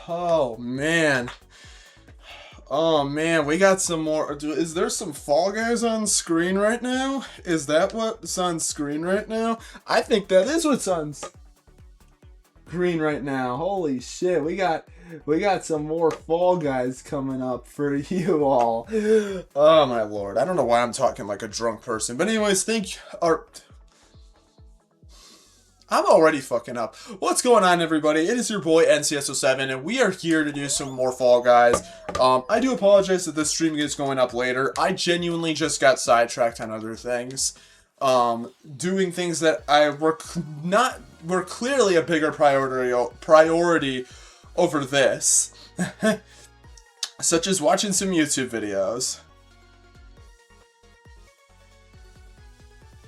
Oh man. Oh man, we got some more. Is there some Fall Guys on screen right now? Is that what's on screen right now? I think that is what's on screen right now. Holy shit, we got some more Fall Guys coming up for you all. Oh my lord, I don't know why I'm talking like a drunk person, but anyways, I'm already fucking up. What's going on, everybody? It is your boy NCSO7, and we are here to do some more Fall Guys. I do apologize that this stream is going up later. I genuinely just got sidetracked on other things. Doing things that were clearly a bigger priority over this. Such as watching some YouTube videos.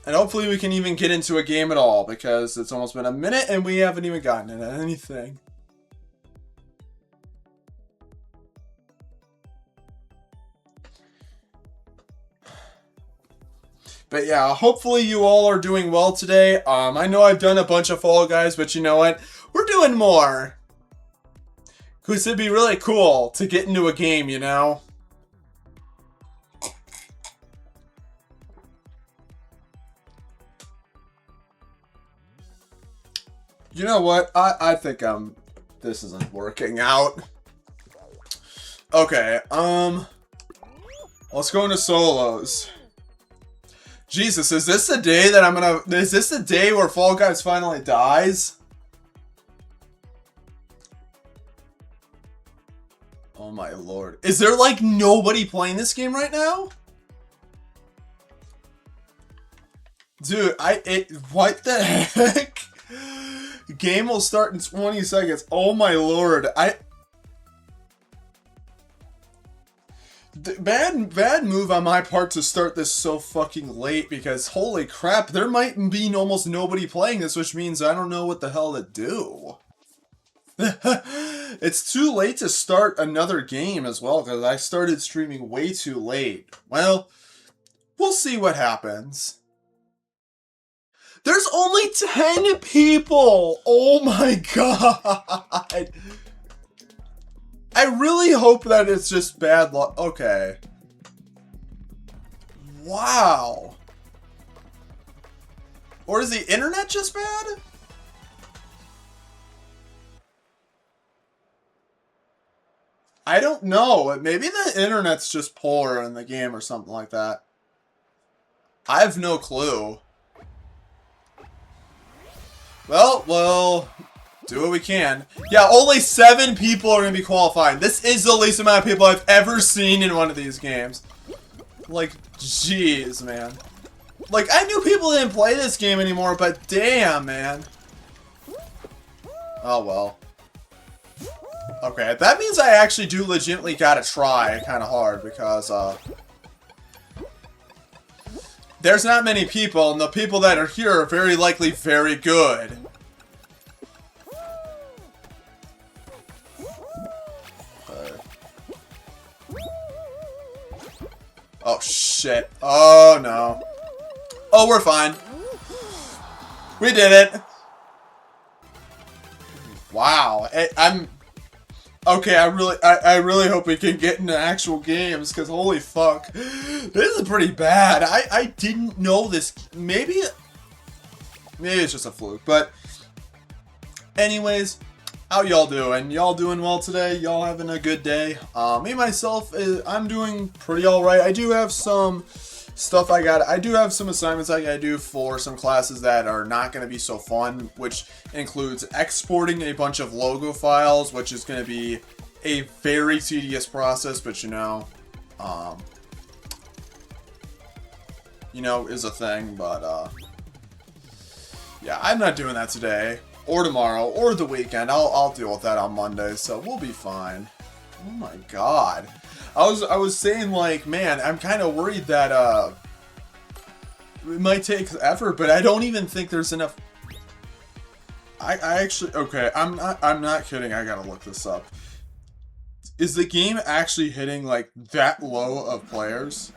And hopefully we can even get into a game at all, because it's almost been a minute and we haven't even gotten into anything. But yeah, hopefully you all are doing well today. I know I've done a bunch of Fall Guys, but you know what? We're doing more. Because it'd be really cool to get into a game, you know? You know what? I think this isn't working out. Okay, let's go into solos. Jesus, is this the day that is this the day where Fall Guys finally dies? Oh my lord. Is there like nobody playing this game right now? Dude, what the heck? Game will start in 20 seconds. Oh my lord. Bad move on my part to start this so fucking late, because holy crap, there might be almost nobody playing this, which means I don't know what the hell to do. It's too late to start another game as well, because I started streaming way too late. Well, we'll see what happens. There's only 10 people! Oh my god! I really hope that it's just bad luck. Okay. Wow. Or is the internet just bad? I don't know. Maybe the internet's just poor in the game or something like that. I have no clue. Well, we'll do what we can. Yeah, only 7 people are going to be qualifying. This is the least amount of people I've ever seen in one of these games. Like, jeez, man. Like, I knew people didn't play this game anymore, but damn, man. Oh, well. Okay, that means I actually do legitimately gotta try kind of hard, because, there's not many people, and the people that are here are very likely very good. Oh, shit. Oh, no. Oh, we're fine. We did it. Wow. Okay, I really hope we can get into actual games, because holy fuck. This is pretty bad. I didn't know this. Maybe it's just a fluke, but anyways, how y'all doing? Y'all doing well today? Y'all having a good day? Me, myself, I'm doing pretty alright. I do have some stuff I do have some assignments I gotta do for some classes that are not gonna be so fun, which includes exporting a bunch of logo files, which is gonna be a very tedious process, but you know, is a thing, but, yeah, I'm not doing that today, or tomorrow, or the weekend. I'll deal with that on Monday, so we'll be fine. Oh my god. I was saying, like, man, I'm kind of worried that, it might take effort, but I don't even think there's enough. I actually, okay, I'm not kidding, I gotta look this up. Is the game actually hitting, like, that low of players?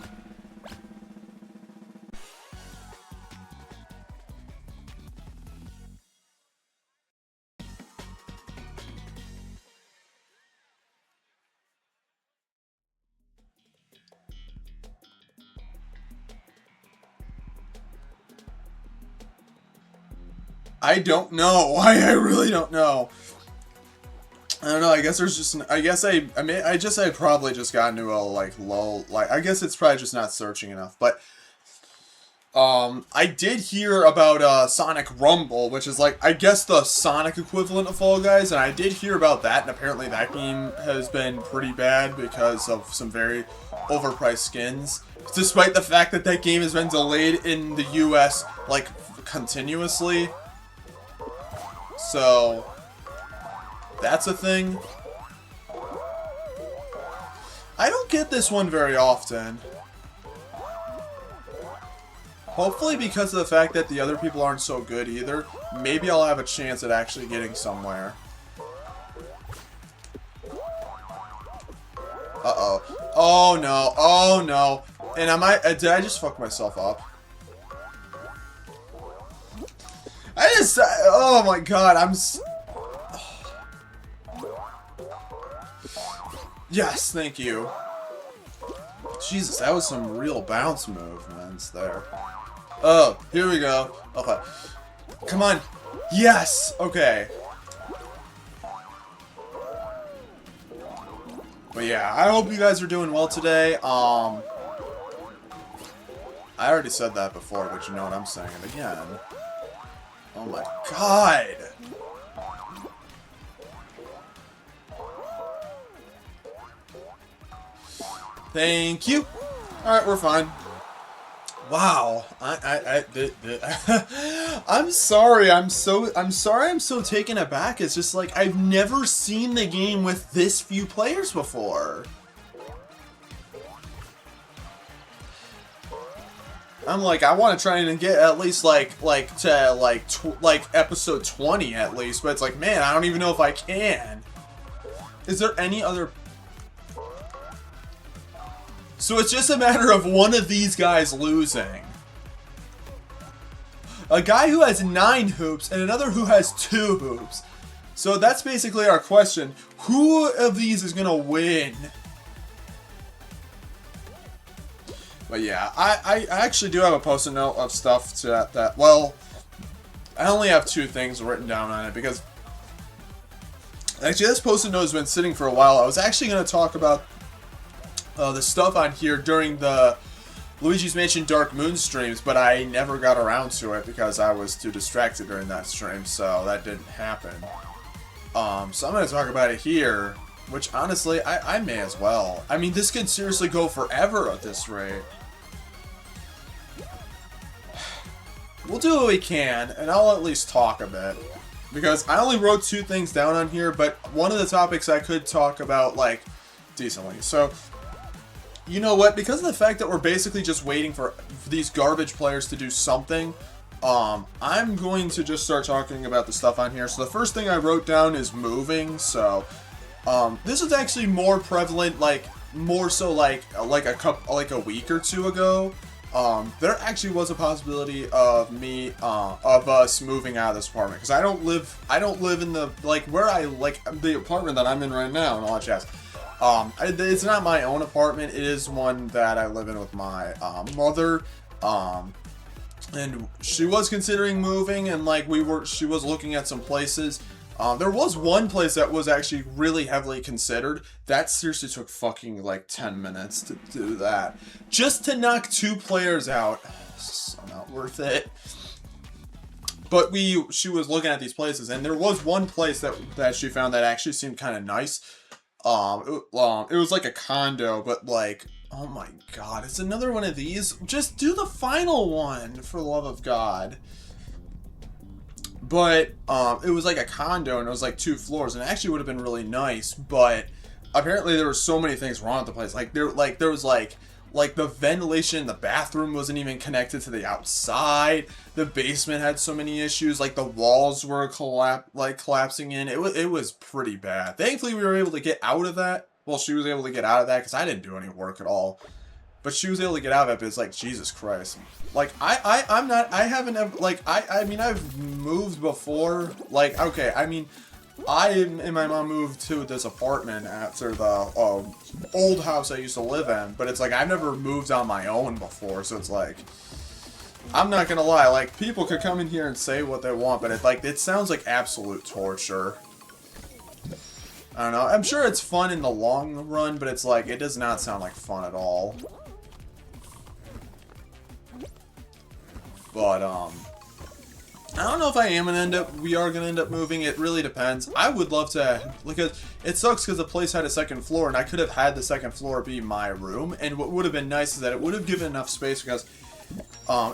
I don't know. I really don't know. I don't know. I guess there's just. I guess I mean. I probably just got into a like low. Like I guess it's probably just not searching enough. But I did hear about Sonic Rumble, which is like I guess the Sonic equivalent of Fall Guys, and I did hear about that, and apparently that game has been pretty bad because of some very overpriced skins. Despite the fact that that game has been delayed in the U.S. like continuously. So that's a thing. I don't get this one very often. Hopefully because of the fact that the other people aren't so good either, maybe I'll have a chance at actually getting somewhere. Uh-oh. Oh no. Oh no. And did I just fuck myself up? Oh my god, Yes, thank you. Jesus, that was some real bounce movements there. Oh, here we go. Okay. Come on. Yes! Okay. But yeah, I hope you guys are doing well today. I already said that before, but you know what I'm saying it again. Oh my god! Thank you! Alright, we're fine. Wow, I'm sorry. I'm sorry. I'm so taken aback. It's just like I've never seen the game with this few players before. I'm like, I want to try and get at least like episode 20 at least, but it's like, man, I don't even know if I can. Is there any other? So it's just a matter of one of these guys losing. A guy who has 9 hoops and another who has 2 hoops. So that's basically our question. Who of these is gonna win? But yeah, I actually do have a post-it note of stuff to that. Well, I only have 2 things written down on it because actually this post-it note has been sitting for a while. I was actually going to talk about the stuff on here during the Luigi's Mansion Dark Moon streams, but I never got around to it because I was too distracted during that stream, so that didn't happen. So I'm going to talk about it here, which honestly, I may as well. I mean, this could seriously go forever at this rate. We'll do what we can, and I'll at least talk a bit. Because I only wrote 2 things down on here, but one of the topics I could talk about, like, decently. So, you know what? Because of the fact that we're basically just waiting for these garbage players to do something, I'm going to just start talking about the stuff on here. So the first thing I wrote down is moving. So, this is actually more prevalent, like, more so like a week or 2 ago. There actually was a possibility of us moving out of this apartment because I don't live in the, like, where I, like, the apartment that I'm in right now in all jazz. It's not my own apartment. It is one that I live in with my, mother, and she was considering moving, and, like, she was looking at some places. There was one place that was actually really heavily considered. That seriously took fucking like 10 minutes to do that. Just to knock 2 players out. So not worth it. But she was looking at these places, and there was one place that she found that actually seemed kind of nice. It was like a condo, but like, oh my god, it's another one of these. Just do the final one, for the love of God. But, it was like a condo, and it was like 2 floors, and it actually would have been really nice, but apparently there were so many things wrong with the place. Like, there was like the ventilation in the bathroom wasn't even connected to the outside. The basement had so many issues, like the walls were collapsing in. It was pretty bad. Thankfully, we were able to get out of that. Well, she was able to get out of that, because I didn't do any work at all. But she was able to get out of it, but it's like, Jesus Christ. Like, I mean, I've moved before. Like, okay, I mean, I and my mom moved to this apartment after the old house I used to live in. But it's like, I've never moved on my own before, so it's like, I'm not gonna lie, like, people could come in here and say what they want, but it sounds like absolute torture. I don't know. I'm sure it's fun in the long run, but it's like, it does not sound like fun at all. But, I don't know if we are gonna end up moving. It really depends. I would love to, because it sucks because the place had a second floor, and I could have had the second floor be my room, and what would have been nice is that it would have given enough space, because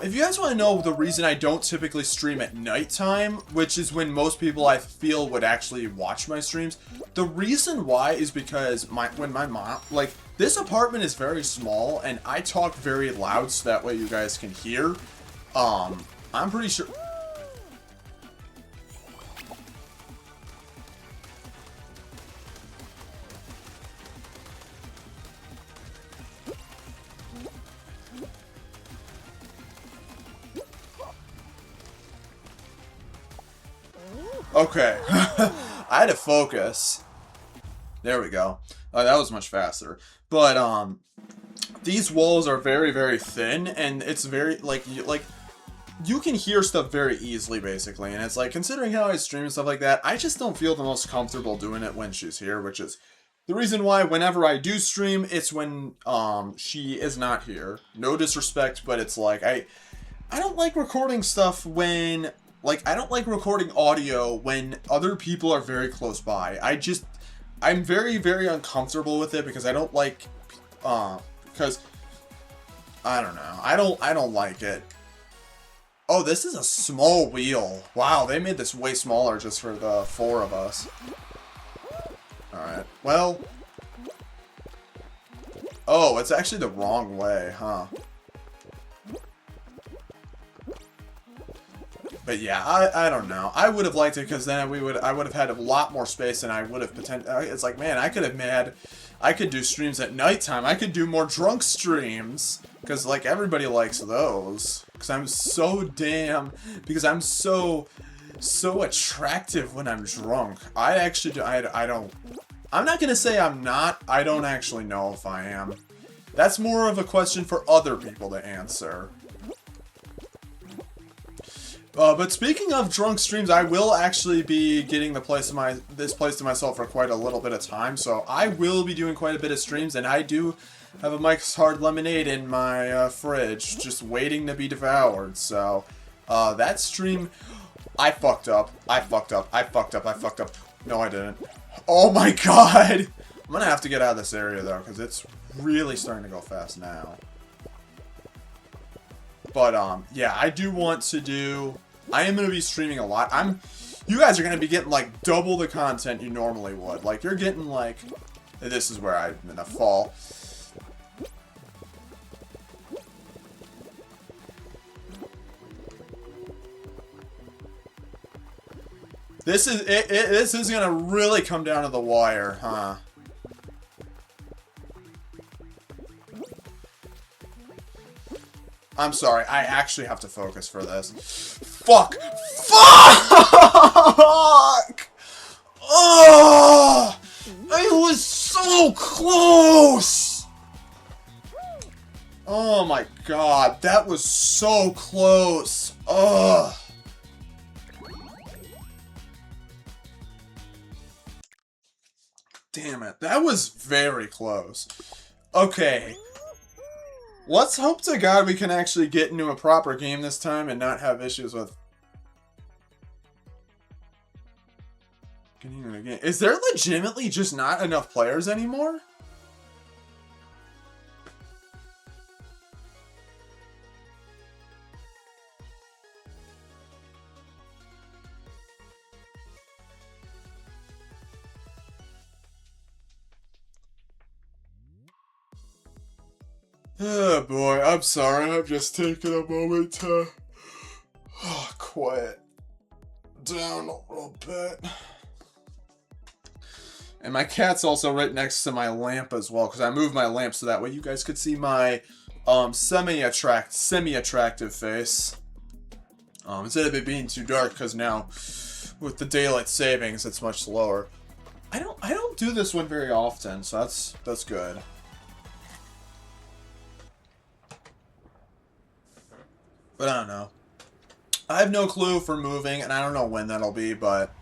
if you guys want to know the reason I don't typically stream at nighttime, which is when most people I feel would actually watch my streams, the reason why is because when my mom, like, this apartment is very small, and I talk very loud so that way you guys can hear. I'm pretty sure... Okay. I had to focus. There we go. That was much faster. But, these walls are very, very thin, and it's very, you can hear stuff very easily, basically. And it's like, considering how I stream and stuff like that, I just don't feel the most comfortable doing it when she's here, which is the reason why whenever I do stream, it's when, she is not here. No disrespect, but it's like, I don't like recording stuff when... Like, I don't like recording audio when other people are very close by. I'm very, very uncomfortable with it because I don't like, because, I don't know. I don't like it. Oh, this is a small wheel. Wow, they made this way smaller just for the 4 of us. Alright, well. Oh, it's actually the wrong way, huh? But yeah, I don't know. I would have liked it because then I would have had a lot more space and I would have potentially... It's like, man, I could do streams at nighttime. I could do more drunk streams. Because, like, everybody likes those. Because I'm so attractive when I'm drunk. I actually, I don't... I'm not going to say I'm not. I don't actually know if I am. That's more of a question for other people to answer. But speaking of drunk streams, I will actually be getting this place to myself for quite a little bit of time. So I will be doing quite a bit of streams, and I do have a Mike's Hard Lemonade in my fridge, just waiting to be devoured. So that stream, I fucked up. No, I didn't. Oh my god! I'm gonna have to get out of this area though, because it's really starting to go fast now. But yeah, I do want to do... I am going to be streaming a lot. You guys are going to be getting, like, double the content you normally would. Like, you're getting, like... This is where I'm going to fall. This is going to really come down to the wire, huh? I'm sorry, I actually have to focus for this. Fuck! Oh! I was so close! Oh my god, that was so close. Ugh. Damn it, that was very close. Okay. Let's hope to God we can actually get into a proper game this time and not have issues with... Is there legitimately just not enough players anymore? Oh boy, I'm sorry, I'm just taking a moment to quiet down a little bit. And my cat's also right next to my lamp as well, because I moved my lamp so that way you guys could see my semi-attractive face. Instead of it being too dark, because now with the daylight savings it's much slower. I don't do this one very often, so that's good. But I don't know. I have no clue for moving, and I don't know when that'll be, but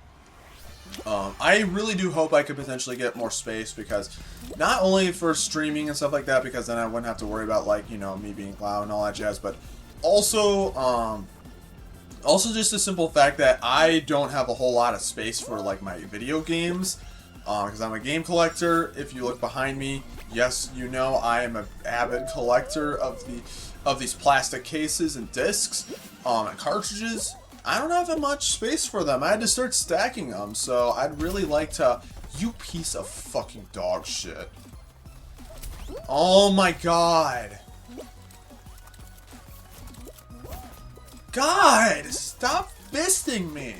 I really do hope I could potentially get more space, because not only for streaming and stuff like that, because then I wouldn't have to worry about, like, you know, me being loud and all that jazz, but also, also just the simple fact that I don't have a whole lot of space for, like, my video games, because I'm a game collector. If you look behind me, yes, you know I am an avid collector of these plastic cases and discs, and cartridges. I don't have that much space for them. I had to start stacking them, so I'd really like to... You piece of fucking dog shit. Oh my god. God, stop fisting me.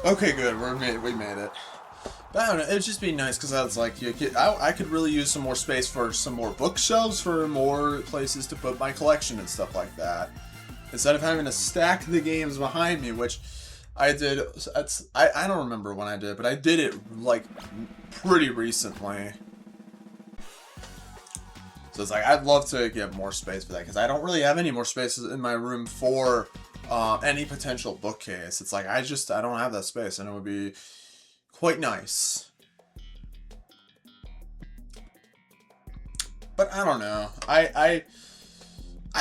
Okay, good. We made it. But I don't know. It'd just be nice because I was like, I could really use some more space for some more bookshelves, for more places to put my collection and stuff like that. Instead of having to stack the games behind me, which I did. I don't remember when I did, but I did it like pretty recently. So it's like I'd love to get more space for that, because I don't really have any more spaces in my room for any potential bookcase. It's like I don't have that space, and it would be quite nice. But I don't know. I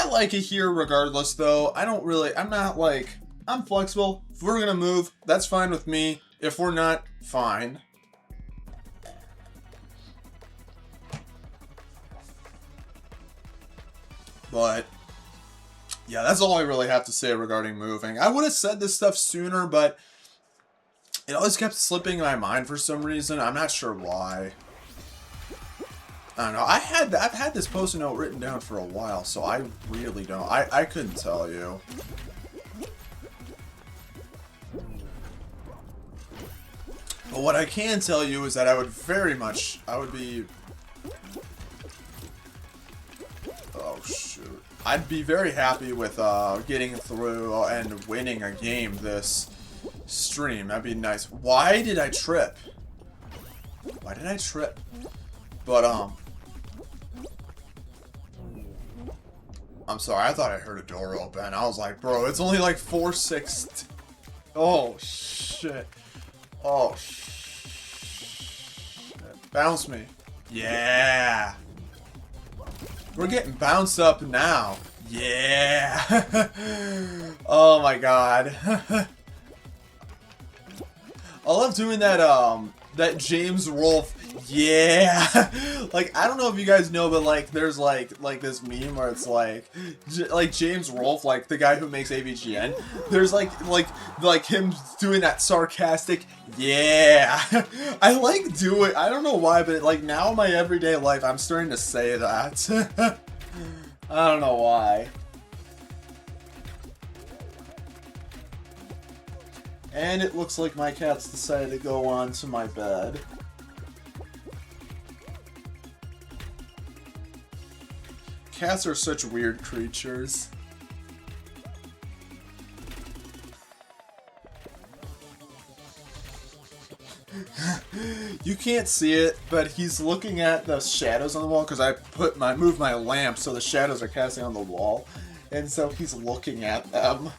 like it here regardless, though. I'm not like, I'm flexible. If we're gonna move, that's fine with me. If we're not, fine. But yeah, that's all I really have to say regarding moving. I would have said this stuff sooner, but it always kept slipping in my mind for some reason. I'm not sure why. I don't know. I've had this post-it note written down for a while, so I really don't. I couldn't tell you. But what I can tell you is that I would be... Oh, shoot. I'd be very happy with getting through and winning a game this stream. That'd be nice. Why did I trip? Why did I trip? But, I'm sorry, I thought I heard a door open. I was like, bro, it's only like 4-6. Oh, shit. Oh, shit. Bounce me. Yeah. We're getting bounced up now. Yeah. Oh my god. I love doing that James Rolfe. Yeah. Like, I don't know if you guys know, but like there's like this meme where it's like James Rolfe, like the guy who makes AVGN. There's like him doing that sarcastic yeah. I like doing, I don't know why, but like now in my everyday life I'm starting to say that. I don't know why. And it looks like my cat's decided to go onto my bed. Cats are such weird creatures. You can't see it, but he's looking at the shadows on the wall because I moved my lamp so the shadows are casting on the wall, and so he's looking at them.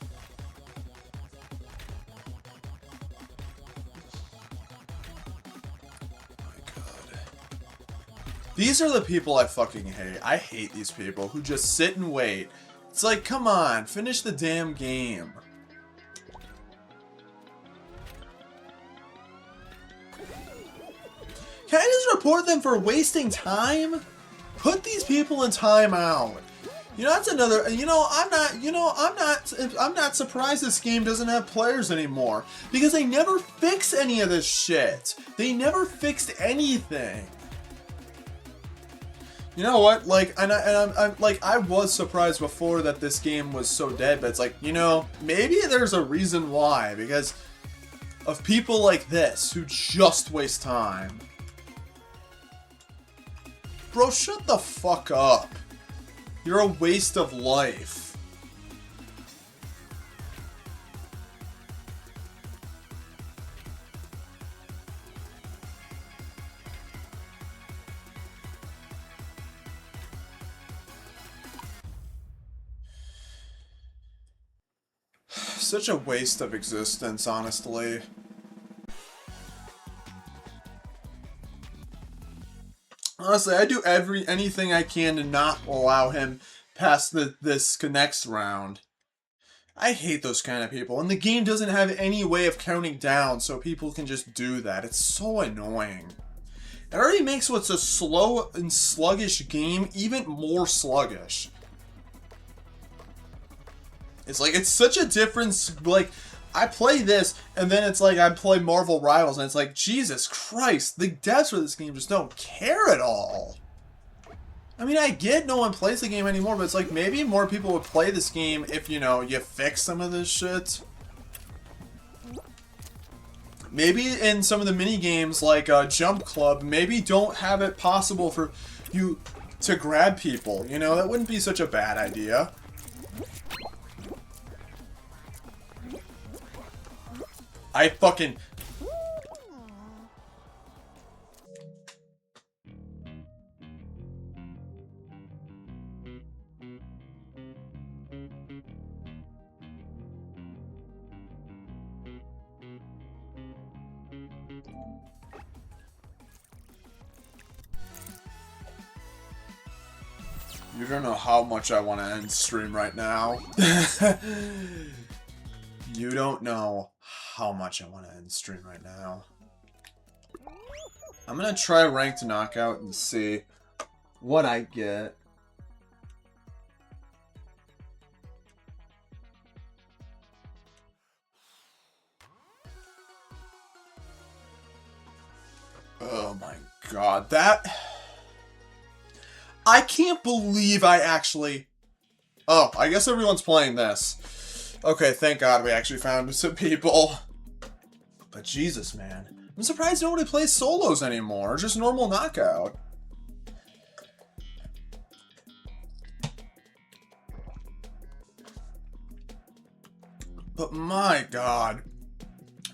These are the people I fucking hate. I hate these people who just sit and wait. It's like, come on, finish the damn game. Can I just report them for wasting time? Put these people in timeout. You know, that's another, I'm not surprised this game doesn't have players anymore, because they never fix any of this shit. They never fixed anything. You know what? Like, I'm like, I was surprised before that this game was so dead, but it's like, you know, maybe there's a reason why, because of people like this who just waste time. Bro, shut the fuck up. You're a waste of life. such a waste of existence, honestly. Honestly, I do anything I can to not allow him past this next round. I hate those kind of people, and the game doesn't have any way of counting down, so people can just do that. It's so annoying. It already makes what's a slow and sluggish game even more sluggish. It's like, it's such a difference, like, I play this, and then it's like I play Marvel Rivals, and it's like, Jesus Christ, the devs for this game just don't care at all. I mean, I get no one plays the game anymore, but it's like, maybe more people would play this game if, you know, you fix some of this shit. Maybe in some of the mini games, like Jump Club, maybe don't have it possible for you to grab people. You know, that wouldn't be such a bad idea. I fucking... You don't know how much I want to end stream right now. You don't know how much I want to end stream right now. I'm gonna try Ranked Knockout and see what I get. Oh my god, that... I can't believe I actually... Oh, I guess everyone's playing this. Okay, thank God we actually found some people. But Jesus, man. I'm surprised nobody plays solos anymore. Just normal knockout. But my God.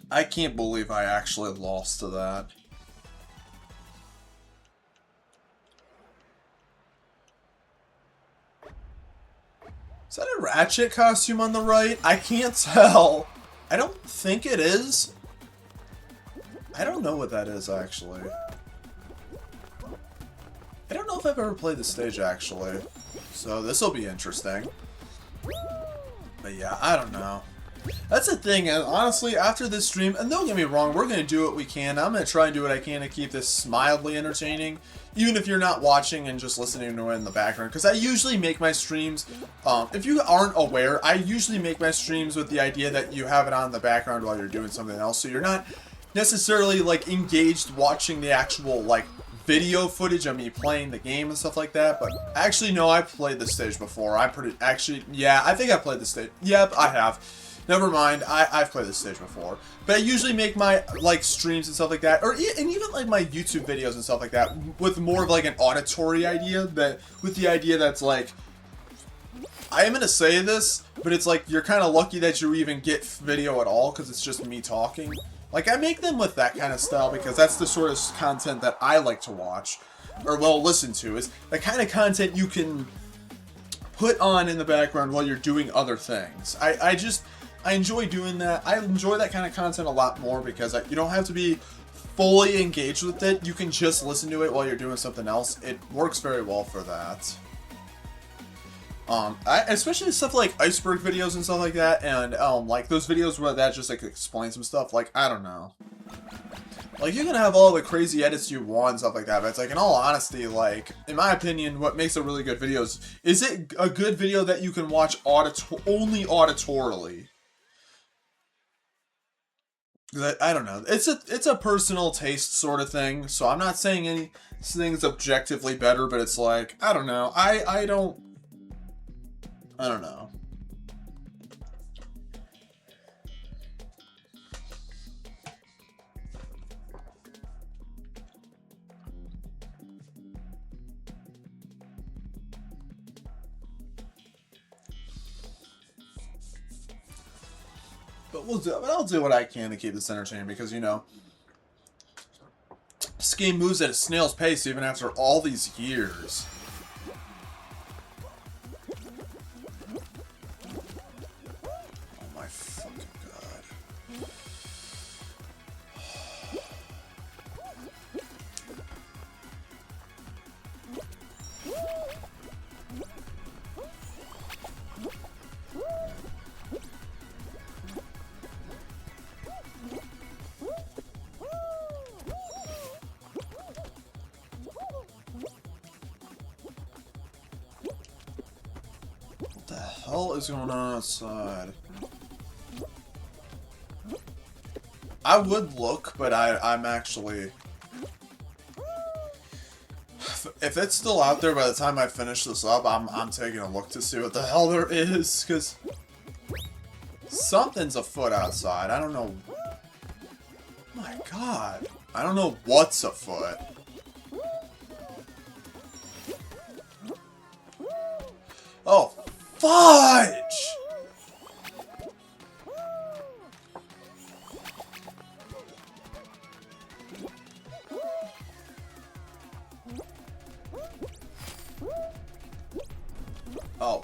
I can't believe I actually lost to that. Is that a Ratchet costume on the right? I can't tell. I don't think it is. I don't know what that is, actually. I don't know if I've ever played this stage, actually. So this will be interesting. But yeah, I don't know. That's the thing, and honestly, after this stream, and don't get me wrong, we're going to do what we can. I'm going to try and do what I can to keep this mildly entertaining, even if you're not watching and just listening to it in the background. Because I usually make my streams, if you aren't aware, I usually make my streams with the idea that you have it on in the background while you're doing something else, so you're not necessarily, like, engaged watching the actual, like, video footage of me playing the game and stuff like that. But actually, no, I've played this stage before. Yeah, I think I played this stage. Yep, I have. Never mind, I've played this stage before. But I usually make my, like, streams and stuff like that, and even, like, my YouTube videos and stuff like that, with more of, like, an auditory idea, with the idea that's, like, I am gonna say this, but it's, like, you're kind of lucky that you even get video at all, because it's just me talking. Like, I make them with that kind of style, because that's the sort of content that I like to watch, or, well, listen to, is the kind of content you can put on in the background while you're doing other things. I enjoy doing that. I enjoy that kind of content a lot more because you don't have to be fully engaged with it. You can just listen to it while you're doing something else. It works very well for that. Especially stuff like iceberg videos and stuff like that, and like those videos where that just like explains some stuff. Like, I don't know. Like, you can have all the crazy edits you want and stuff like that, but it's like, in all honesty, like, in my opinion, what makes a really good video is it a good video that you can watch only auditorily? I don't know. It's a personal taste sort of thing, so I'm not saying anything's objectively better, but it's like, I don't know. I don't know. But I'll do what I can to keep this entertaining because, you know, this game moves at a snail's pace even after all these years. Oh my hell is going on outside? I would look, but I'm actually... If it's still out there by the time I finish this up, I'm taking a look to see what the hell there is, because something's afoot outside. I don't know. My God. I don't know what's afoot. Oh, fudge! Oh.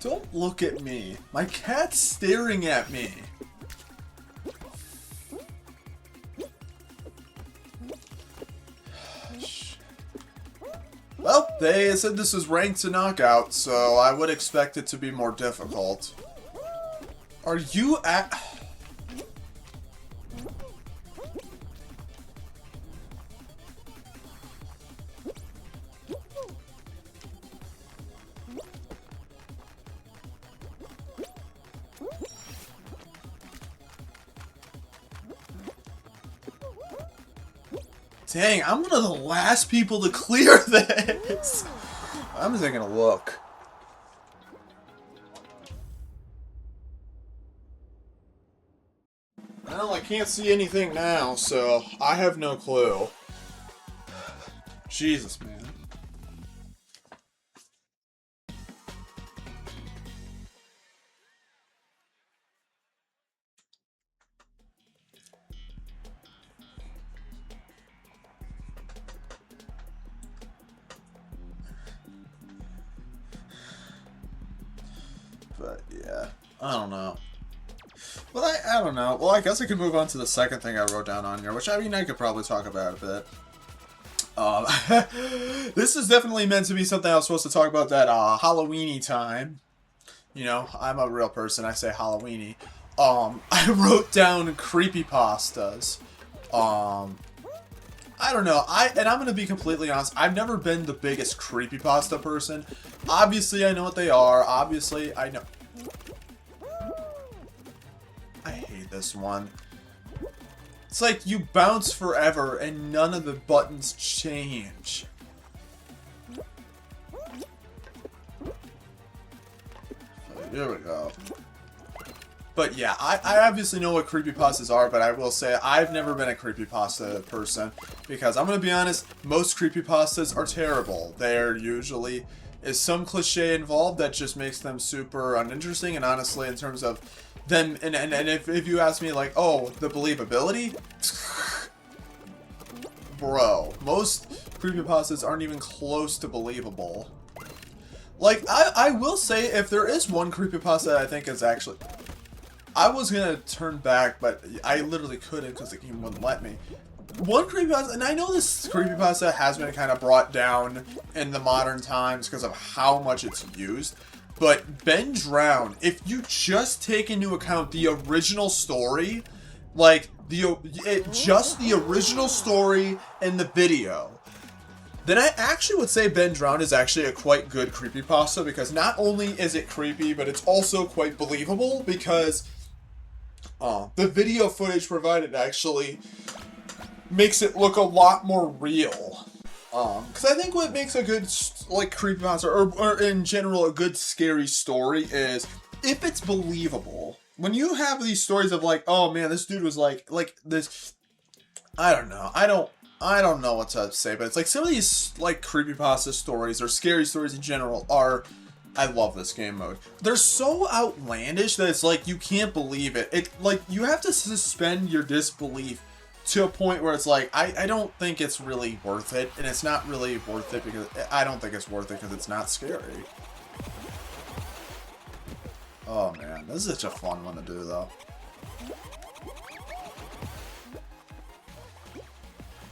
Don't look at me. My cat's staring at me. Well, they said this is ranked to knockout, so I would expect it to be more difficult. Are you at... Dang, I'm one of the last people to clear this. I'm just taking a look. Well, I can't see anything now, so I have no clue. Jesus, man. But yeah, I don't know. Well, I don't know. Well, I guess I could move on to the second thing I wrote down on here, which I mean I could probably talk about a bit. This is definitely meant to be something I was supposed to talk about that Halloweeny time. You know, I'm a real person. I say Halloweeny. I wrote down creepypastas. I don't know. And I'm gonna be completely honest. I've never been the biggest creepypasta person. Obviously, I know what they are. Obviously, I know. I hate this one. It's like you bounce forever and none of the buttons change. Here we go. But yeah, I obviously know what creepypastas are, but I will say I've never been a creepypasta person. Because I'm going to be honest, most creepypastas are terrible. There usually is some cliche involved that just makes them super uninteresting. And honestly, in terms of them, and if you ask me like, oh, the believability? Bro, most creepypastas aren't even close to believable. Like, I will say, if there is one creepypasta that I think is actually... I was gonna turn back, but I literally couldn't because the game wouldn't let me. One creepypasta, and I know this creepypasta has been kind of brought down in the modern times because of how much it's used, but Ben Drowned, if you just take into account the original story, like, just the original story and the video, then I actually would say Ben Drowned is actually a quite good creepypasta because not only is it creepy, but it's also quite believable because the video footage provided actually makes it look a lot more real. Because I think what makes a good, like, creepypasta, or in general a good scary story is if it's believable. When you have these stories of like, oh man, this dude was like this, I don't know. I don't know what to say, but it's like some of these like creepypasta stories or scary stories in general are, I love this game mode. They're so outlandish that it's like you can't believe it. It like you have to suspend your disbelief to a point where it's like I don't think it's really worth it, and it's not really worth it because I don't think it's worth it because it's not scary. Oh man, this is such a fun one to do though.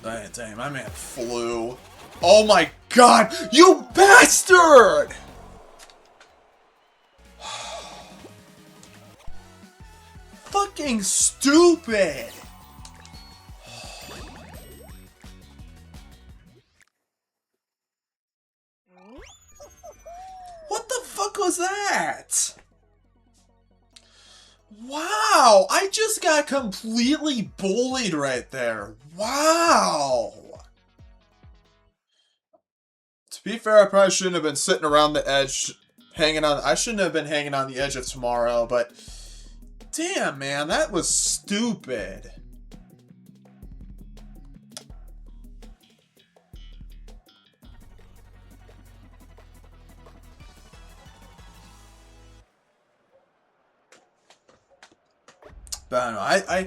Dang, my man flew. Oh my god, you bastard! Fucking stupid! was that? Wow, I just got completely bullied right there. Wow. To be fair, I probably shouldn't have been sitting around the edge, I shouldn't have been hanging on the edge of tomorrow, but damn, man, that was stupid. But I don't know, I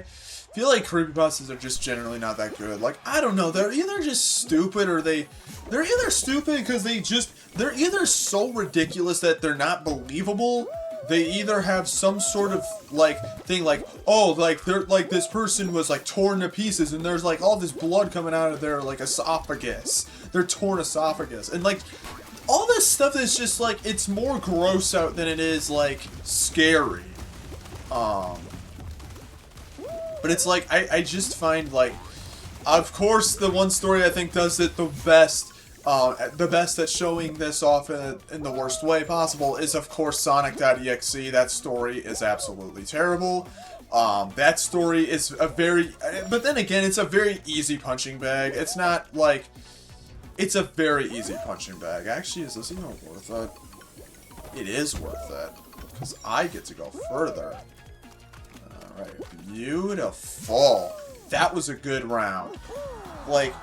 feel like creepypastas are just generally not that good. Like, I don't know, they're either just stupid or they're either stupid because they're either so ridiculous that they're not believable. They either have some sort of, like, thing like, oh, like, they're, like, this person was, like, torn to pieces and there's, like, all this blood coming out of their, like, esophagus. Their torn esophagus. And, like, all this stuff is just, like, it's more gross out than it is, like, scary. But it's like, I just find, like, of course, the one story I think does it the best at showing this off in the worst way possible is, of course, Sonic.exe. That story is absolutely terrible. That story is but then again, it's a very easy punching bag. It's not, like, it's a very easy punching bag. Actually, is this even worth it? It is worth it, because I get to go further. Alright, beautiful. That was a good round. Like,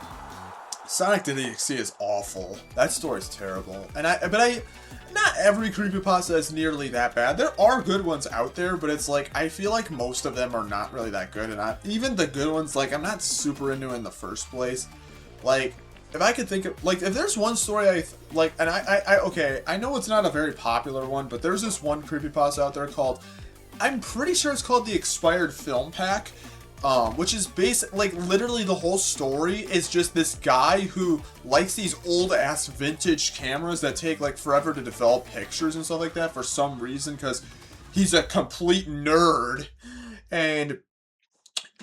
Sonic.exe is awful. That story's terrible. But not every creepypasta is nearly that bad. There are good ones out there, but it's like, I feel like most of them are not really that good, and even the good ones, like, I'm not super into in the first place. Like, if I could think of, like, if there's one story okay, I know it's not a very popular one, but there's this one creepypasta out there called, I'm pretty sure it's called The Expired Film Pack, which is like, literally the whole story is just this guy who likes these old-ass vintage cameras that take, like, forever to develop pictures and stuff like that for some reason, because he's a complete nerd, and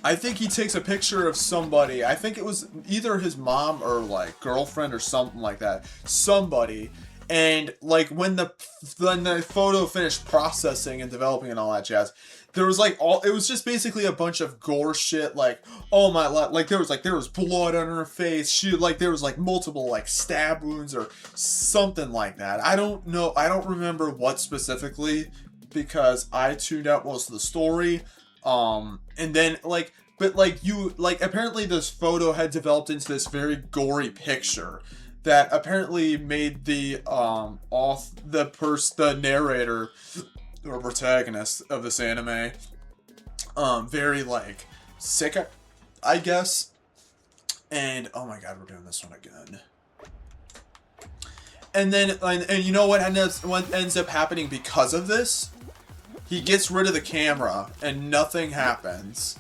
I think he takes a picture of somebody, I think it was either his mom or, like, girlfriend or something like that, somebody. And, like, when the photo finished processing and developing and all that jazz, there was, like, it was just basically a bunch of gore shit, like, oh my, like, there was blood on her face, there was, like, multiple, like, stab wounds or something like that. I don't know, I don't remember what specifically, because I tuned out most of the story, and then, like, but, like, apparently this photo had developed into this very gory picture that apparently made the narrator or protagonist of this anime very, like, sick, I guess. And oh my god, we're doing this one again. And then and you know what ends up happening because of this? He gets rid of the camera and nothing happens.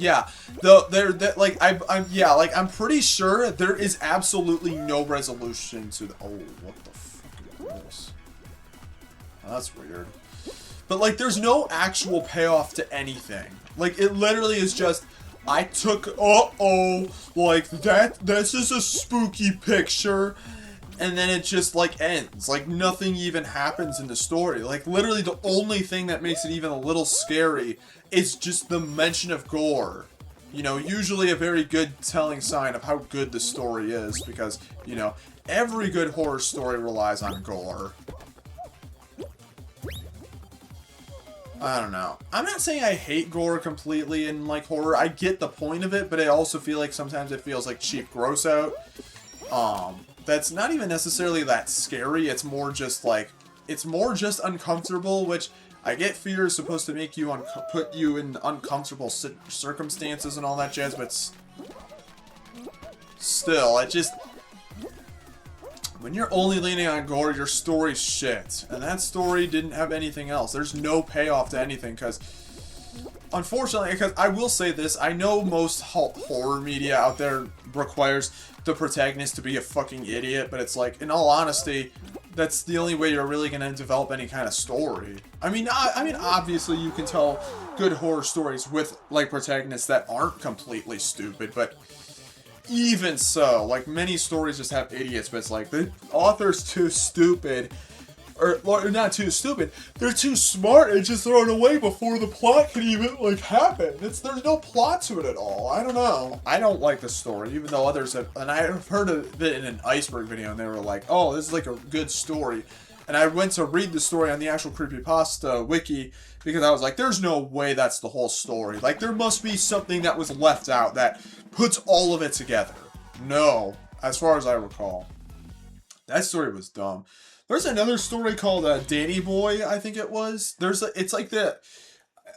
Yeah, I'm pretty sure there is absolutely no resolution to the. Oh, what the fuck is this? Oh, that's weird. But, like, there's no actual payoff to anything. Like, it literally is just, I took. Like this is a spooky picture. And then it just, like, ends. Like, nothing even happens in the story. Like, literally the only thing that makes it even a little scary is just the mention of gore. You know, usually a very good telling sign of how good the story is, because, you know, every good horror story relies on gore. I don't know. I'm not saying I hate gore completely in, like, horror. I get the point of it, but I also feel like sometimes it feels like cheap gross out. That's not even necessarily that scary. It's more just, like, it's more just uncomfortable, which I get fear is supposed to make you put you in uncomfortable circumstances and all that jazz, but still, it just, when you're only leaning on gore, your story's shit. And that story didn't have anything else. There's no payoff to anything, because, unfortunately, because I will say this, I know most horror media out there requires the protagonist to be a fucking idiot, but it's like, in all honesty, that's the only way you're really going to develop any kind of story. I mean, obviously you can tell good horror stories with, like, protagonists that aren't completely stupid, but even so, like, many stories just have idiots, but it's like, the author's too stupid or not too stupid. They're too smart and just throw it away before the plot can even like happen. There's no plot to it at all. I don't know. I don't like the story, even though others have. And I've heard of it in an Iceberg video, and they were like, "Oh, this is like a good story." And I went to read the story on the actual Creepypasta wiki because I was like, "There's no way that's the whole story. Like, there must be something that was left out that puts all of it together." No, as far as I recall, that story was dumb. There's another story called Danny Boy, I think it was. It's like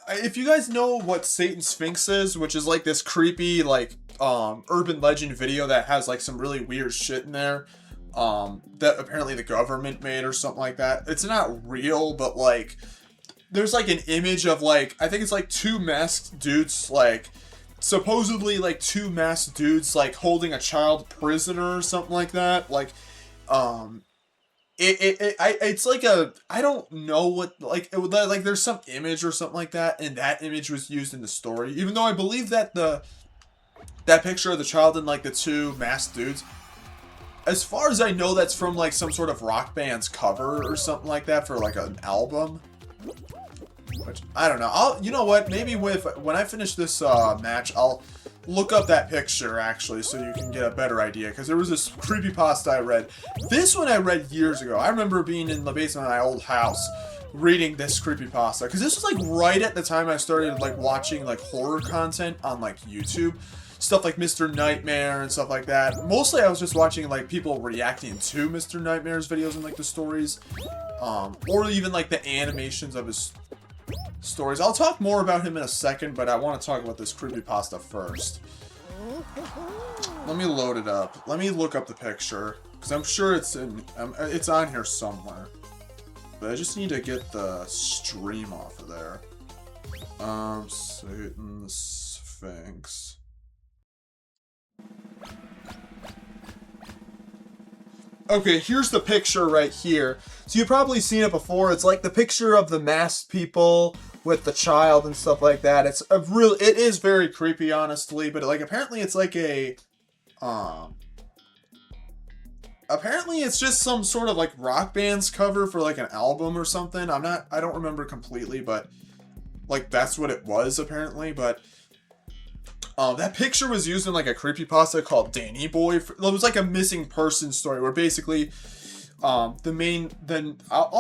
if you guys know what Satan Sphinx is, which is like this creepy, like, urban legend video that has like some really weird shit in there, that apparently the government made or something like that. It's not real, but like, there's like an image of like, I think it's like two masked dudes, like, supposedly like two masked dudes, like, holding a child prisoner or something like that. Like, it's like I don't know what, like, it would, like, there's some image or something like that, and that image was used in the story, even though I believe that that picture of the child and like the two masked dudes, as far as I know, that's from like some sort of rock band's cover or something like that for like an album. Which, I don't know. You know what? Maybe when I finish this match, I'll look up that picture actually, so you can get a better idea. Because there was this creepypasta I read. This one I read years ago. I remember being in the basement of my old house reading this creepypasta. Because this was like right at the time I started like watching like horror content on like YouTube. Stuff like Mr. Nightmare and stuff like that. Mostly I was just watching like people reacting to Mr. Nightmare's videos and like the stories. Or even like the animations of his stories. I'll talk more about him in a second, but I want to talk about this creepypasta first. Let me load it up. Let me look up the picture, because I'm sure it's on here somewhere. But I just need to get the stream off of there. Satan Sphinx. Okay, here's the picture right here. So you've probably seen it before. It's like the picture of the masked people with the child and stuff like that. It is very creepy, honestly, but like apparently it's like apparently it's just some sort of like rock band's cover for like an album or something. I don't remember completely, but like that's what it was apparently, but that picture was used in like a creepypasta called Danny Boy. It was like a missing person story where basically I'll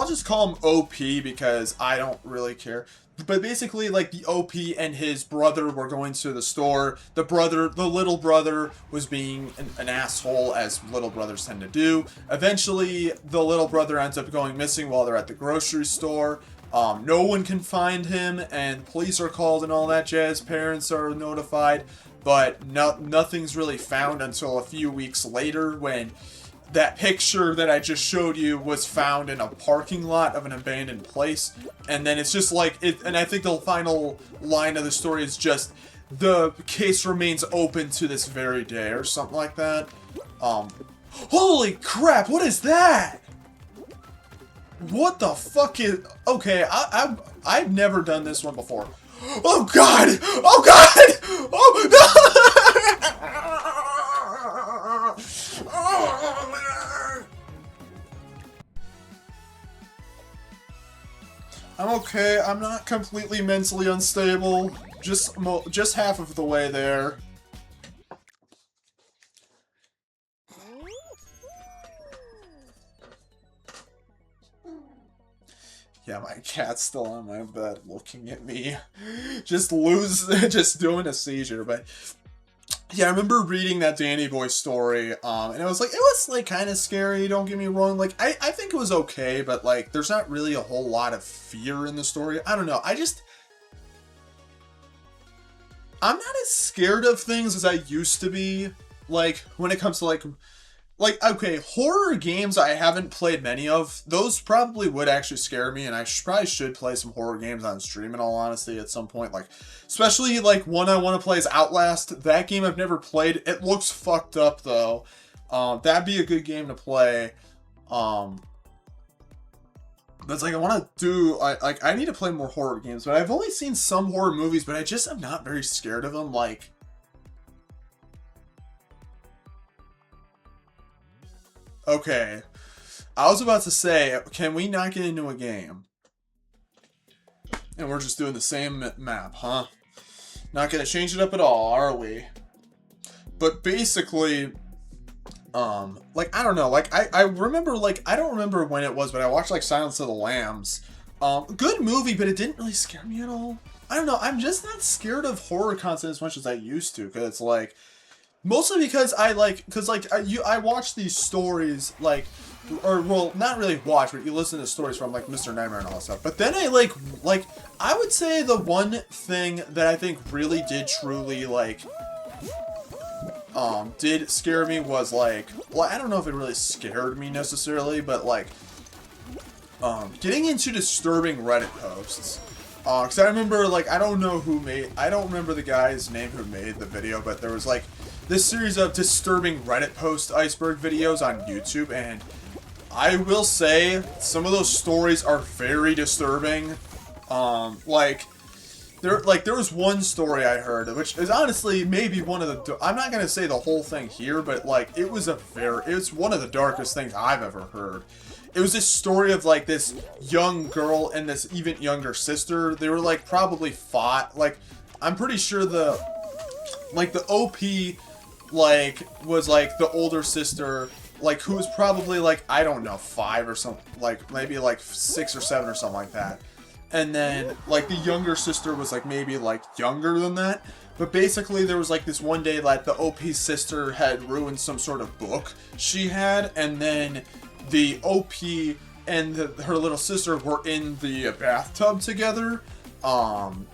just call him OP because I don't really care. But basically, like, the OP and his brother were going to the store. The little brother was being an asshole, as little brothers tend to do. Eventually, the little brother ends up going missing while they're at the grocery store. No one can find him, and police are called and all that jazz. Parents are notified, but nothing's really found until a few weeks later when that picture that I just showed you was found in a parking lot of an abandoned place. And then it's just like, and I think the final line of the story is just, the case remains open to this very day, or something like that. Holy crap, what is that? What the fuck is... Okay, I've never done this one before. Oh god! Oh god! Oh no! I'm okay. I'm not completely mentally unstable. Just half of the way there. Yeah, my cat's still on my bed looking at me. Just doing a seizure, but... Yeah, I remember reading that Danny Boy story, and it was like kind of scary, don't get me wrong. Like, I think it was okay, but like, there's not really a whole lot of fear in the story. I don't know, I'm not as scared of things as I used to be, like, when it comes to okay, horror games I haven't played many of. Those probably would actually scare me, and I probably should play some horror games on stream, in all honesty, at some point. Like, especially, like, one I want to play is Outlast. That game I've never played. It looks fucked up, though. That'd be a good game to play. But it's like, I want to do... I need to play more horror games, but I've only seen some horror movies, but I just am not very scared of them. Like... Okay. I was about to say, can we not get into a game? And we're just doing the same map, huh? Not gonna change it up at all, are we? But basically, like, I don't know, like, I remember, like, I don't remember when it was, but I watched, like, Silence of the Lambs. Good movie, but it didn't really scare me at all. I don't know, I'm just not scared of horror content as much as I used to, because it's, like, mostly because I watch these stories, like, or, well, not really watch, but you listen to stories from, like, Mr. Nightmare and all that stuff. But then I, like, I would say the one thing that I think really did truly, like, did scare me was, like, well, I don't know if it really scared me necessarily, but, like, getting into disturbing Reddit posts. Because I remember, like, I don't remember the guy's name who made the video, but there was, like, this series of disturbing Reddit post iceberg videos on YouTube, and I will say, some of those stories are very disturbing. There was one story I heard, which is honestly maybe one of the, I'm not going to say the whole thing here, but, like, it's one of the darkest things I've ever heard. It was this story of, like, this young girl and this even younger sister. They were, like, probably fought, like, I'm pretty sure the OP, like, was, like, the older sister, like, who was probably, like, I don't know, 5 or something, like, maybe, like, 6 or 7 or something like that. And then, like, the younger sister was, like, maybe, like, younger than that. But basically, there was, like, this one day that the OP's sister had ruined some sort of book she had, and then the OP and her little sister were in the bathtub together. And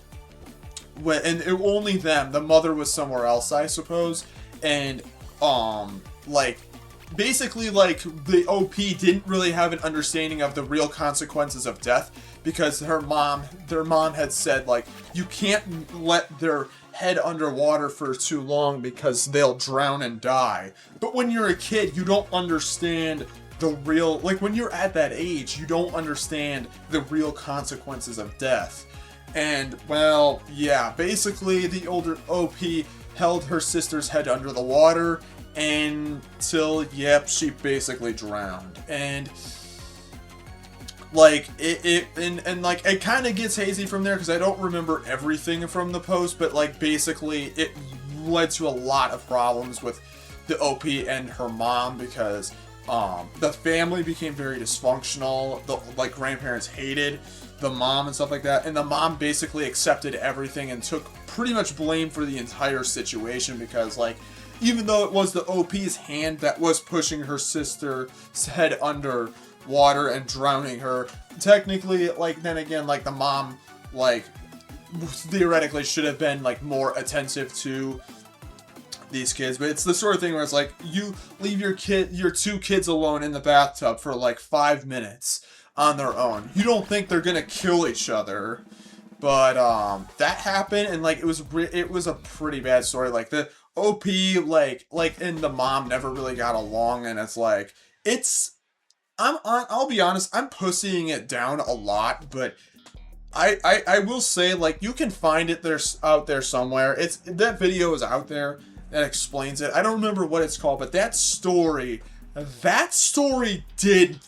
only them. The mother was somewhere else, I suppose. And, like, basically, like, the OP didn't really have an understanding of the real consequences of death, because their mom had said, like, you can't let their head underwater for too long because they'll drown and die. But when you're a kid, you don't understand the real, like, when you're at that age, you don't understand the real consequences of death. And, well, yeah, basically the older OP held her sister's head under the water until, yep, she basically drowned. And, like, like, it kind of gets hazy from there, because I don't remember everything from the post, but, like, basically it led to a lot of problems with the OP and her mom, because the family became very dysfunctional. The, like, grandparents hated the mom and stuff like that, and the mom basically accepted everything and took pretty much blame for the entire situation, because, like, even though it was the OP's hand that was pushing her sister's head under water and drowning her, technically, like, then again, like, the mom, like, theoretically should have been, like, more attentive to these kids. But it's the sort of thing where it's like, you leave your 2 kids alone in the bathtub for, like, 5 minutes on their own. You don't think they're gonna kill each other. But that happened, and, like, it was a pretty bad story. Like, the OP, like and the mom never really got along, and it's like, I'll be honest, I'm pussying it down a lot, but I will say, like, you can find it out there somewhere. That video is out there that explains it. I don't remember what it's called, but that story did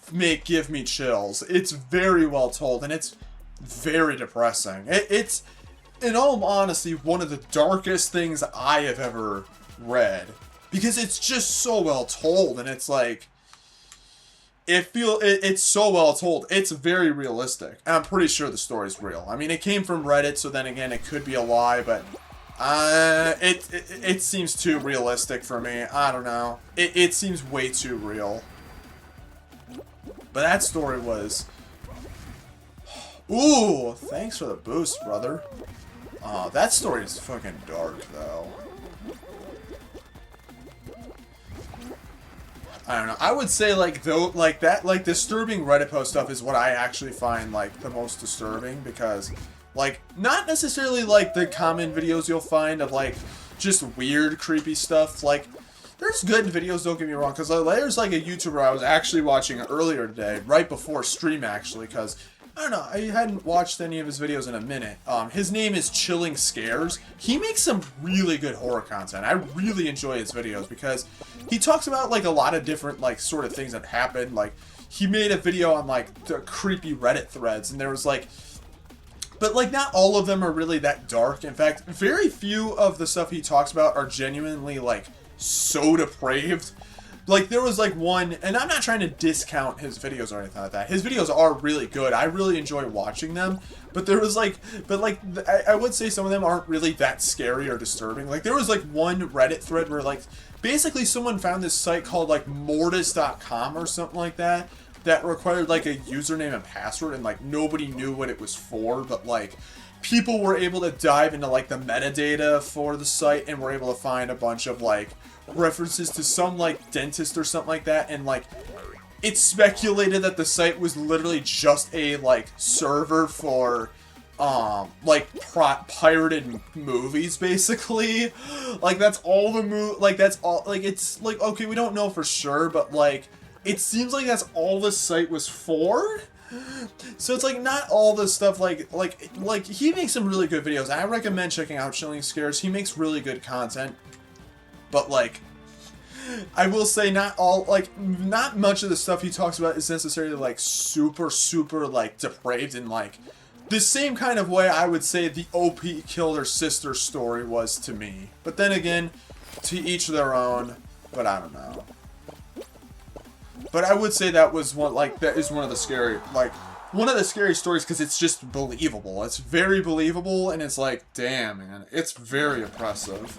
give me chills. It's very well told, and it's very depressing. It's, in all honesty, one of the darkest things I have ever read, because it's just so well told, and it's like, it's so well told. It's very realistic, and I'm pretty sure the story's real. I mean, it came from Reddit, so then again, it could be a lie, but it seems too realistic for me. I don't know. It seems way too real. But that story was... Ooh, thanks for the boost, brother. That story is fucking dark, though. I don't know. I would say, like, though, like, that, like, disturbing Reddit post stuff is what I actually find, like, the most disturbing, because, like, not necessarily, like, the common videos you'll find of, like, just weird, creepy stuff. Like, there's good videos, don't get me wrong, because there's, like, a YouTuber I was actually watching earlier today, right before stream, actually, because, I don't know, I hadn't watched any of his videos in a minute. His name is Chilling Scares. He makes some really good horror content. I really enjoy his videos, because he talks about, like, a lot of different, like, sort of things that happen. Like, he made a video on like the creepy Reddit threads, and there was like, but like not all of them are really that dark. In fact, very few of the stuff he talks about are genuinely like so depraved. Like there was like one, and I'm not trying to discount his videos or anything like that. His videos are really good. I really enjoy watching them. But there was like, I would say some of them aren't really that scary or disturbing. Like there was like one Reddit thread where like basically someone found this site called like Mortis.com or something like that required like a username and password, and like nobody knew what it was for, but like people were able to dive into like the metadata for the site and were able to find a bunch of like references to some like dentist or something like that, and like it's speculated that the site was literally just a like server for like pirated movies, basically. Like that's all the like that's all, like it's like, okay, we don't know for sure, but like it seems like that's all the site was for. So it's like not all this stuff, like he makes some really good videos. I recommend checking out Chilling Scares. He makes really good content. But like I will say not much of the stuff he talks about is necessarily like super like depraved in like the same kind of way I would say the OP killed her sister story was to me. But then again, to each their own. But I don't know. But I would say that was that is one of the scary stories, because it's just believable. It's very believable, and it's like, damn, man, it's very oppressive.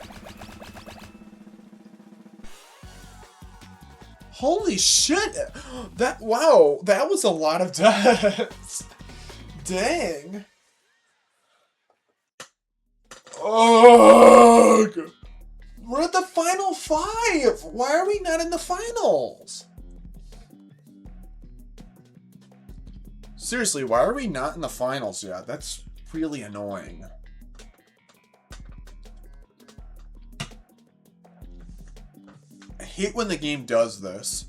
Holy shit! Wow, that was a lot of deaths. Dang. Ugh. We're at the final 5. Why are we not in the finals? Seriously, why are we not in the finals yet? That's really annoying. I hate when the game does this.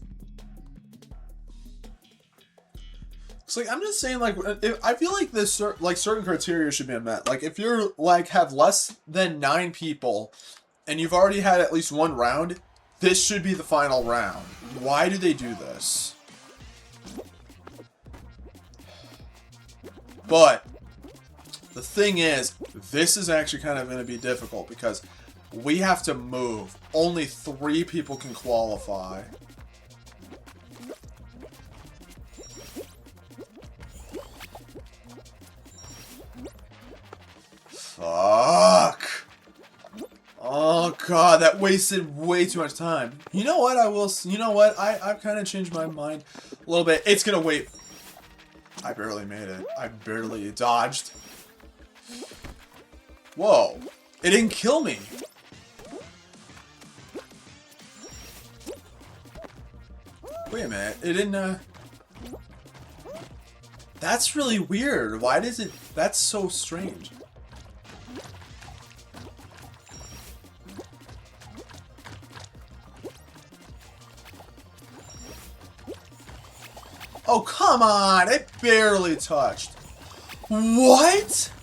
It's like, I'm just saying, like, I feel like this, like, certain criteria should be met. Like, if you're, like, have less than 9 people, and you've already had at least one round, this should be the final round. Why do they do this? But the thing is, this is actually kind of going to be difficult because we have to move. Only 3 people can qualify. Fuck. Oh god, that wasted way too much time. You know what? I've kind of changed my mind a little bit. It's going to wait. I barely made it. I barely dodged. Whoa. It didn't kill me. Wait a minute. It didn't, That's really weird. Why does it... That's so strange. Oh, come on! It barely touched. What?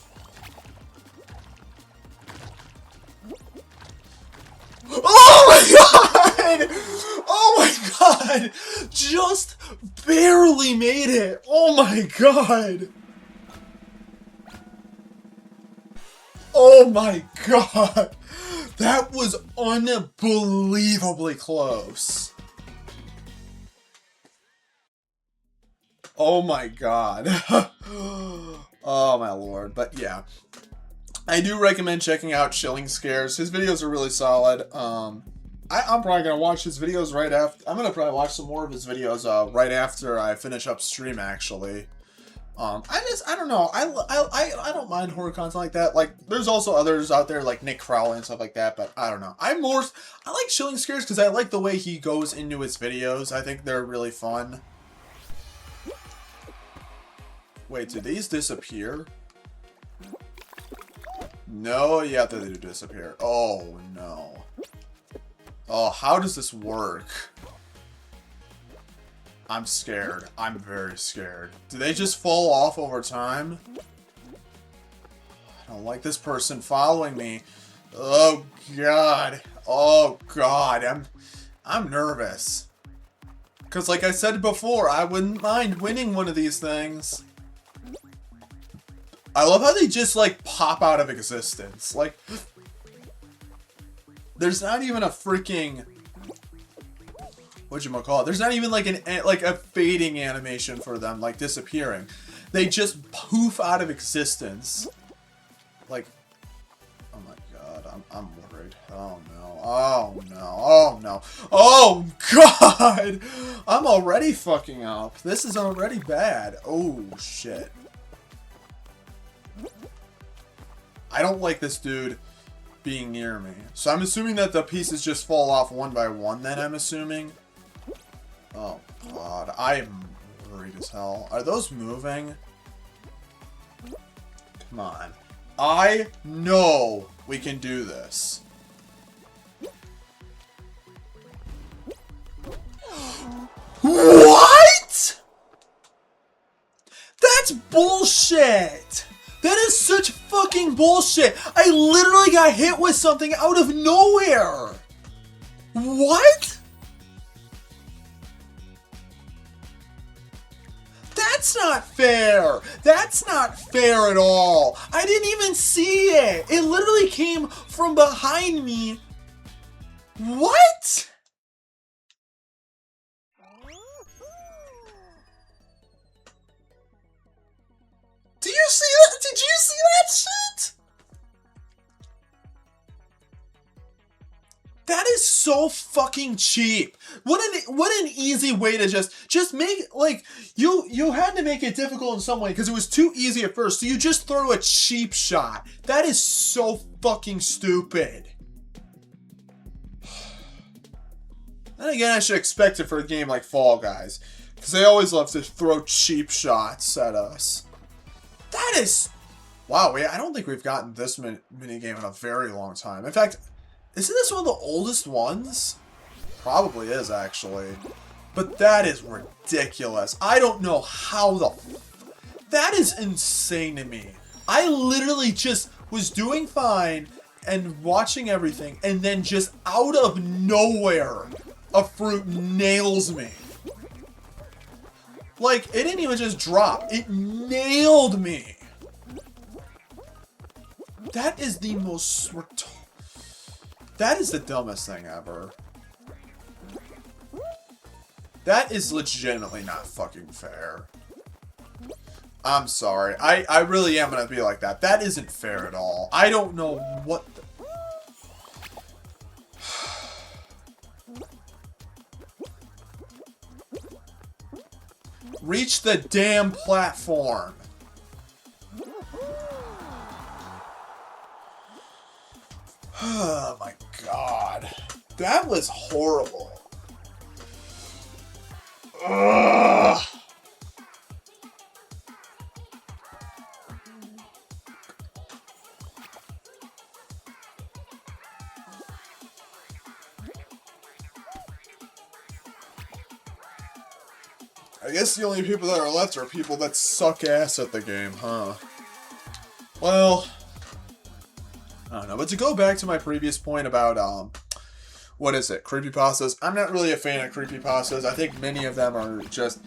Oh my god! Oh my god! Just barely made it! Oh my god! Oh my god! That was unbelievably close. Oh my god. Oh my lord. But yeah. I do recommend checking out Chilling Scares. His videos are really solid. I'm probably going to watch his videos right after. I'm going to probably watch some more of his videos right after I finish up stream, actually. I don't know. I don't mind horror content like that. Like, there's also others out there like Nick Crowley and stuff like that, but I don't know. I like Chilling Scares because I like the way he goes into his videos. I think they're really fun. Wait, did these disappear? No, yeah, they do disappear. Oh, no. Oh, how does this work? I'm scared. I'm very scared. Do they just fall off over time? I don't like this person following me. Oh, God. Oh, God. I'm nervous. Because like I said before, I wouldn't mind winning one of these things. I love how they just like pop out of existence. Like, there's not even a freaking... whatchamacallit? There's not even like a fading animation for them, like disappearing. They just poof out of existence. Like, oh my god, I'm worried. Oh no, oh no, oh no, oh god! I'm already fucking up. This is already bad. Oh shit. I don't like this dude being near me. So I'm assuming that the pieces just fall off one by one then, I'm assuming. Oh god, I am worried as hell. Are those moving? Come on. I know we can do this. What? That's bullshit! That is such fucking bullshit! I literally got hit with something out of nowhere! What? That's not fair! That's not fair at all! I didn't even see it! It literally came from behind me. What? Do you see that? Did you see that shit? That is so fucking cheap. What an easy way to just make, like, you had to make it difficult in some way because it was too easy at first. So you just throw a cheap shot. That is so fucking stupid. Then again, I should expect it for a game like Fall Guys, because they always love to throw cheap shots at us. That is... wow, I don't think we've gotten this minigame in a very long time. In fact, isn't this one of the oldest ones? Probably is, actually. But that is ridiculous. I don't know how the... that is insane to me. I literally just was doing fine and watching everything, and then just out of nowhere, a fruit nails me. Like, it didn't even just drop. It nailed me. That is the most... that is the dumbest thing ever. That is legitimately not fucking fair. I'm sorry. I really am gonna be like that. That isn't fair at all. I don't know what the... reach the damn platform. Oh my god. That was horrible. Ugh. I guess the only people that are left are people that suck ass at the game, huh? Well, I don't know. But to go back to my previous point about, what is it? Creepypastas. I'm not really a fan of creepypastas. I think many of them are just...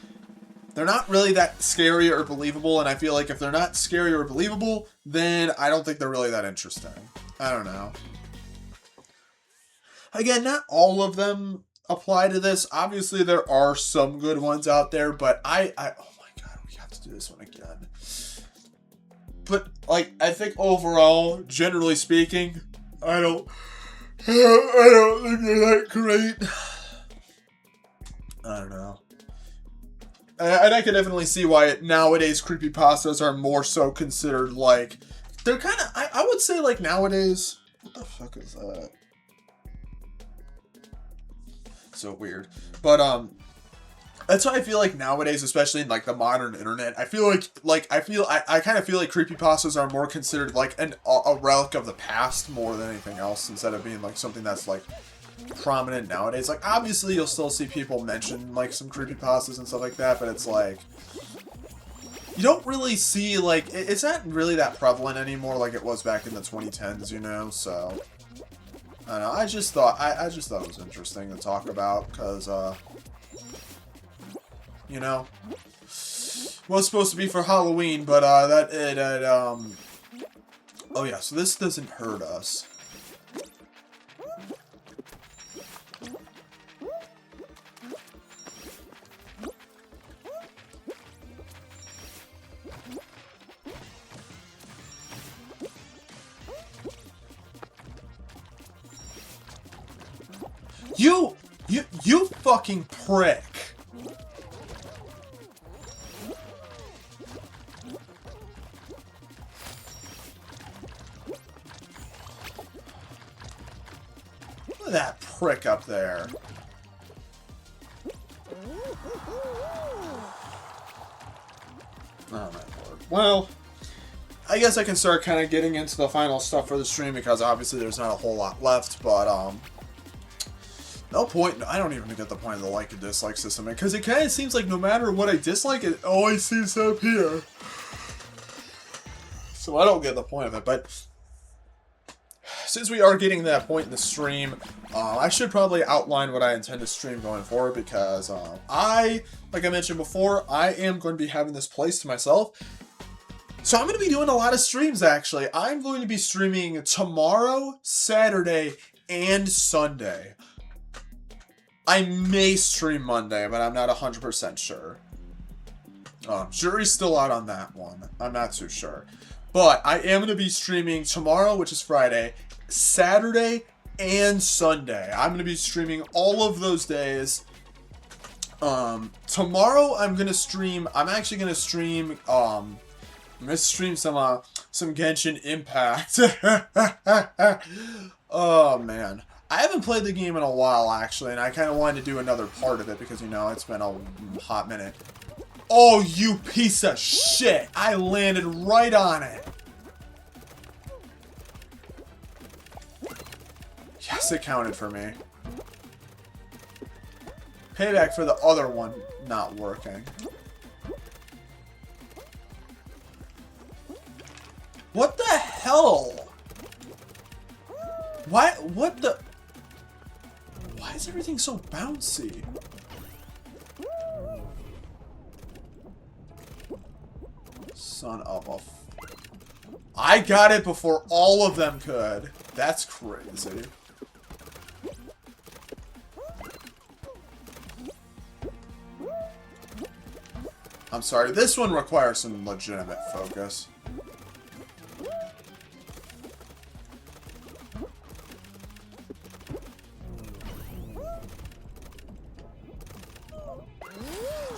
they're not really that scary or believable, and I feel like if they're not scary or believable, then I don't think they're really that interesting. I don't know. Again, not all of them apply to this. Obviously, there are some good ones out there, but oh my god, we have to do this one again. But, like, I think overall, generally speaking, I don't think they're that great. I don't know. And I can definitely see why nowadays creepypastas are more so considered, like, they're kind of, I would say, like, nowadays, what the fuck is that? So weird. But, that's why I feel like nowadays, especially in, like, the modern internet, I feel like, I kind of feel like creepypastas are more considered, like, a relic of the past more than anything else, instead of being, like, something that's, like, prominent nowadays. Like, obviously, you'll still see people mention, like, some creepypastas and stuff like that, but it's, like, you don't really see, like, it's not really that prevalent anymore like it was back in the 2010s, you know, so... I don't know, I just thought it was interesting to talk about, because, you know? Was supposed to be for Halloween, but oh yeah, so this doesn't hurt us. You fucking prick. Look at that prick up there. Oh my lord. Well, I guess I can start kind of getting into the final stuff for the stream because obviously there's not a whole lot left, but no point. I don't even get the point of the like and dislike system because it kind of seems like no matter what I dislike, it always seems to appear. So I don't get the point of it, but since we are getting to that point in the stream, I should probably outline what I intend to stream going forward because like I mentioned before, I am going to be having this place to myself. So I'm going to be doing a lot of streams, actually. I'm going to be streaming tomorrow, Saturday, and Sunday. I may stream Monday, but I'm not 100% sure. Jury's still out on that one. I'm not too sure. But I am going to be streaming tomorrow, which is Friday, Saturday, and Sunday. I'm going to be streaming all of those days. Tomorrow I'm going to stream... I'm actually going to stream... I'm going to stream some Genshin Impact. Oh, man. I haven't played the game in a while, actually, and I kind of wanted to do another part of it because, you know, it's been a hot minute. Oh, you piece of shit! I landed right on it! Yes, it counted for me. Payback for the other one not working. What the hell? Why? What the? Why is everything so bouncy? Son of a... I got it before all of them could. That's crazy. I'm sorry, this one requires some legitimate focus.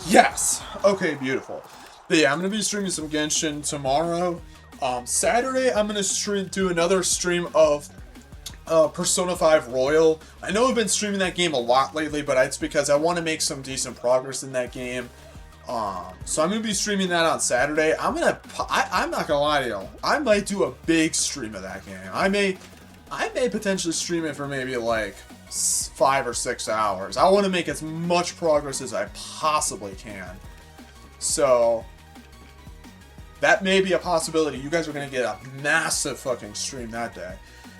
Yes! Okay, beautiful. But yeah, I'm going to be streaming some Genshin tomorrow. Saturday, I'm going to do another stream of Persona 5 Royal. I know I've been streaming that game a lot lately, but it's because I want to make some decent progress in that game. So I'm going to be streaming that on Saturday. I'm not going to lie to you. I might do a big stream of that game. I may potentially stream it for maybe like 5 or 6 hours. I want to make as much progress as I possibly can. So that may be a possibility. You guys are going to get a massive fucking stream that day.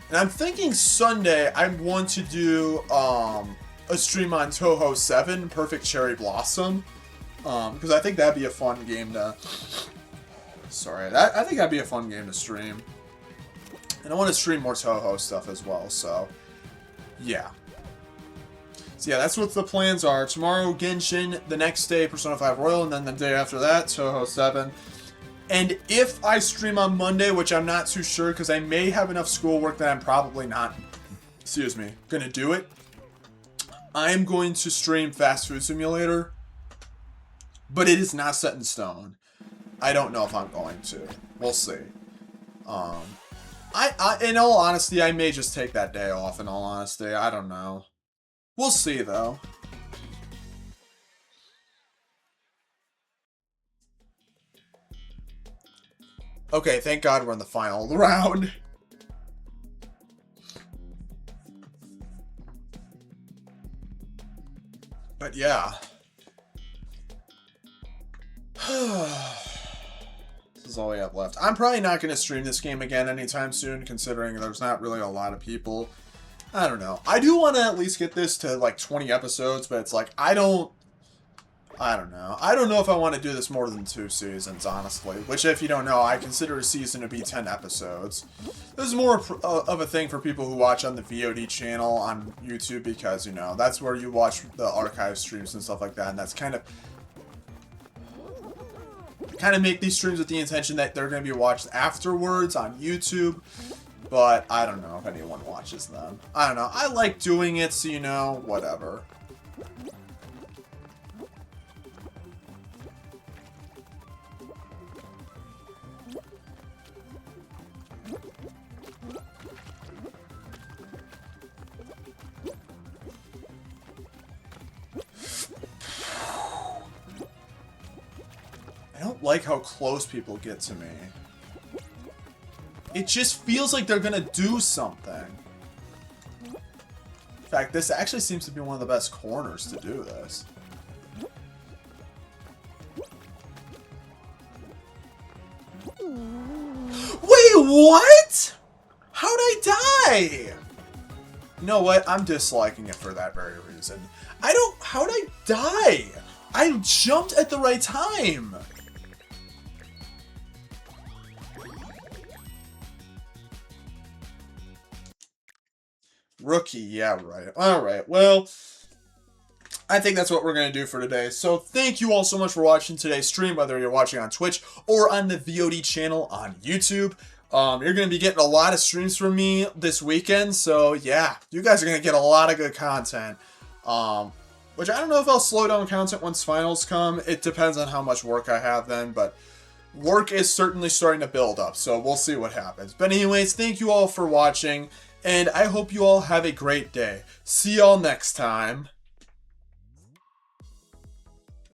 And I'm thinking Sunday I want to do a stream on Touhou 7, Perfect Cherry Blossom. Because I think that'd be a fun game to... Sorry, I think that'd be a fun game to stream. And I want to stream more Touhou stuff as well, so... Yeah. So yeah, that's what the plans are. Tomorrow, Genshin. The next day, Persona 5 Royal. And then the day after that, Touhou 7. And if I stream on Monday, which I'm not too sure, because I may have enough schoolwork that I'm probably not, gonna do it. I'm going to stream Fast Food Simulator. But it is not set in stone. I don't know if I'm going to. We'll see. In all honesty, I may just take that day off, in all honesty. I don't know. We'll see, though. Okay, thank God we're in the final round. But yeah. This is all we have left. I'm probably not going to stream this game again anytime soon, considering there's not really a lot of people. I don't know. I do want to at least get this to like 20 episodes, but it's like I don't I don't know. I don't know if I want to do this more than 2 seasons, honestly. Which, if you don't know, I consider a season to be 10 episodes. This is more of a thing for people who watch on the VOD channel on YouTube because, you know, that's where you watch the archive streams and stuff like that. And that's kind of make these streams with the intention that they're going to be watched afterwards on YouTube. But I don't know if anyone watches them. I don't know. I like doing it, so, you know, whatever. I don't like how close people get to me. It just feels like they're gonna do something. In fact, this actually seems to be one of the best corners to do this. Wait, what? How'd I die? You know what? I'm disliking it for that very reason. How'd I die? I jumped at the right time. Rookie, yeah, right. Alright, well, I think that's what we're going to do for today. So thank you all so much for watching today's stream, whether you're watching on Twitch or on the VOD channel on YouTube. You're going to be getting a lot of streams from me this weekend, so yeah, you guys are going to get a lot of good content. Which I don't know if I'll slow down content once finals come. It depends on how much work I have then, but work is certainly starting to build up, so we'll see what happens. But anyways, thank you all for watching. And I hope you all have a great day. See y'all next time.